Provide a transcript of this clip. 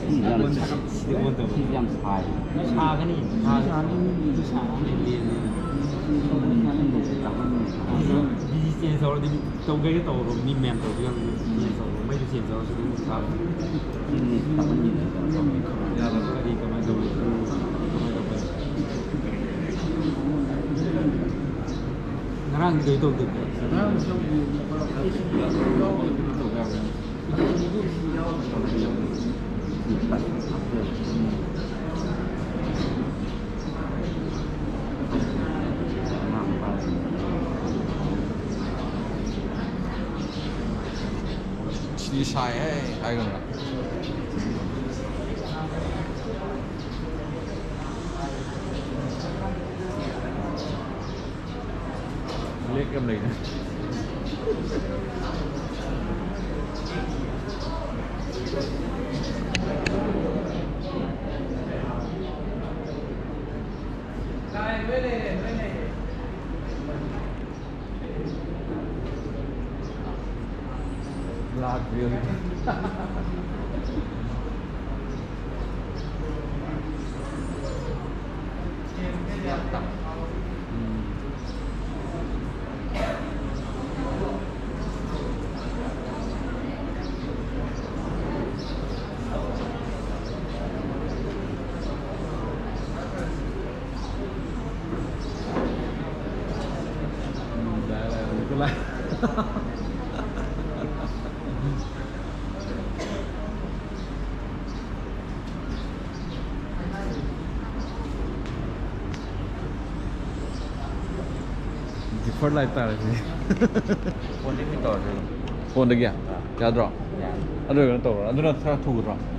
มันเดี๋ยวมันตัวที่ยำชายชาแค่นี้ชานี่ชาเรียนต้องเป็นงานหนุ่มกับมันดีเจนโซลดีตรงกันก็โตผมมีแมนตัวเรื่องดีเจนโซลไม่ดีเจนโซลสุดท้ายที่นี่ทำมันยินดีแล้วก็ดีก็มาดูSekarang itu tuh. Sekarang Chỉ xài ai gần đó. Liếc em này. Vlog really. Đây Default lighter sih. Phone ini motor. Phone lagi ya? Ya drop. Aduh kan tau. Aduh nak terus turun.